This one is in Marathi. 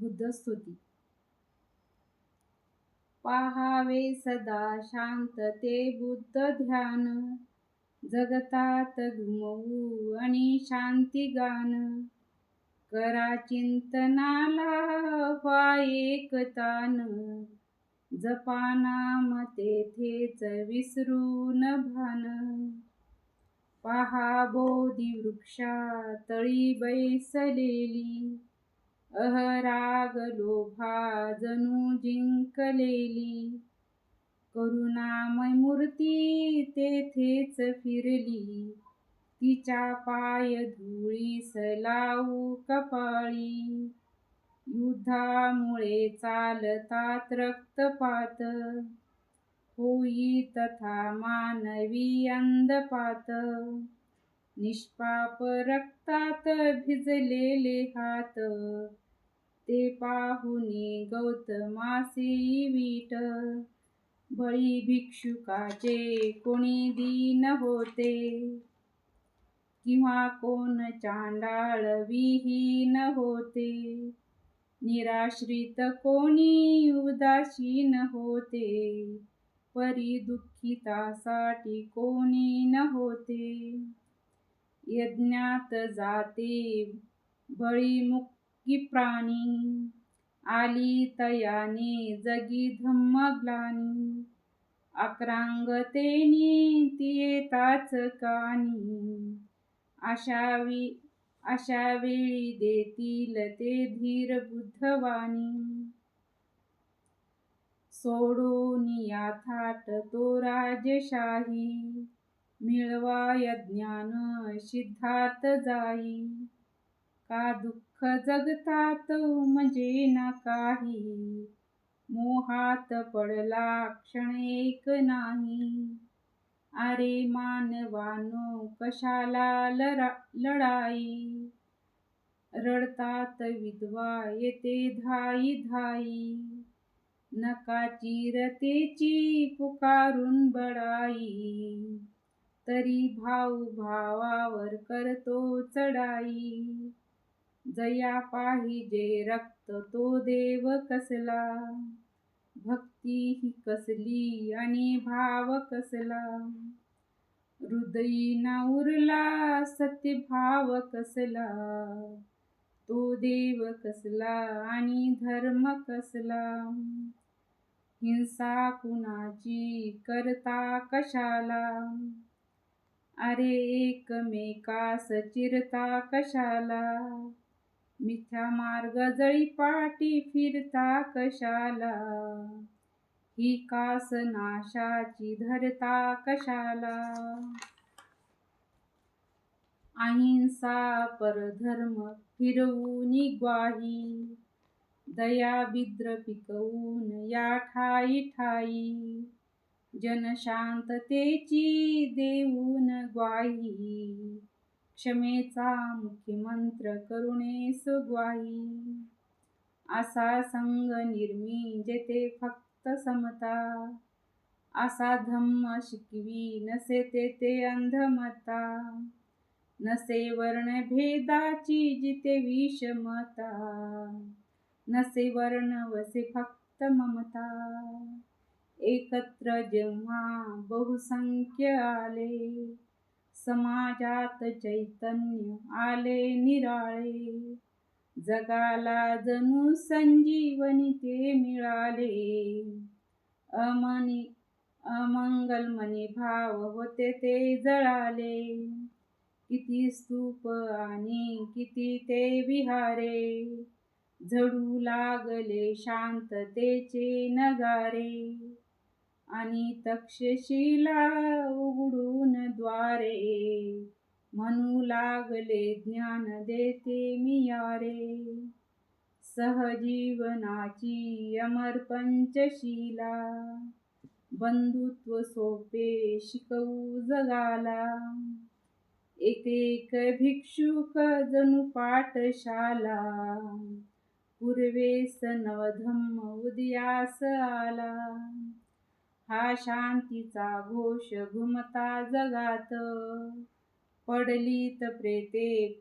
बुद्धस्तुती. पाहावे सदा शांतते बुद्ध ध्यान, जगतात घुमवू आणि शांती गान. करा चिंतनाला व्हा एकतान, जपा नाम तेथेच विसरून भान. पहा बोधी वृक्षा तळी बैसलेली, अहराग लोभा जणू जिंकलेली. करुणामय मूर्ती तेथेच फिरली, तिच्या पाय धुळीस लावू कपाळी. युद्धामुळे चालतात रक्तपात, होई तथा मानवी अंधपात. निष्पाप रक्तात भिजलेले हात, ते पाहुनी गौतमासी वीट. बळी भिक्षुकाचे कोणी दीन होते, किंवा कोण चांडाळ विहीन होते. निराश्रित कोणी उदासीन होते, परी दुःखितासाठी कोणी न होते. यज्ञात जाते बळी मुकी प्राणी, आली तयाने जगी धम्मग्लानी. आक्रांगतेनी ती येताच कानी, अशा वेळी देतील ते धीर बुद्धवाणी. सोडूनिया थाट तो राजशाही, मिळवा यज्ञान सिद्धार्थ जाई. का दुःख जगतात उमजे ना काही, मोहात पडला क्षण एक नाही. अरे मानवानो कशाला लढाई, रडतात विधवा येते धाई धाई. नका चिरतेची पुकारून बडाई, तरी भाऊ भावावर करतो चढाई. जया पाहिजे रक्त तो देव कसला, भक्ती ही कसली आणि भाव कसला. हृदयी ना उरला सत्यभाव कसला, तो देव कसला आणि धर्म कसला. हिंसा कुणाची करता कशाला, अरे एकमेकास चिरता कशाला. मिथ्या मार्ग जळीपाठी फिरता कशाला, ही कास नाशाची धरता कशाला. अहिंसा परधर्म फिरवूनी ग्वाही, दया बिद्र पिकवून या ठायी ठायी. जनशांततेची देऊन ग्वाही, क्षमेचा मुखीमंत्र करुणेस ग्वाही. असा संघ निर्मी जेथे फक्त समता, असा धम्म शिकवी नसे तेथे अंधमता. नसे वर्ण भेदाची जिथे विषमता, नसे वर्ण वसे फक्त ममता. एकत्र जेव्हा बहुसंख्य आले, समाजात चैतन्य आले निराळे. जगाला जणू संजीवनी ते मिळाले, अमंगलमनी भाव होते ते जळाले. किती स्तूप आणि किती ते विहारे, झडू लागले शांततेचे नगारे. आणि तक्षशिला उघडून द्वारे, म्हणू लागले ज्ञान देते मी यारे. सहजीवनाची अमर पंचशीला, बंधुत्व सोपे शिकवू जगाला. एक एक भिक्षुक जणू पाठशाला, पूर्वेस नवधम्म उदयास आला. हा शांतीचा घोष घुमता जगात, पडलीत प्रेते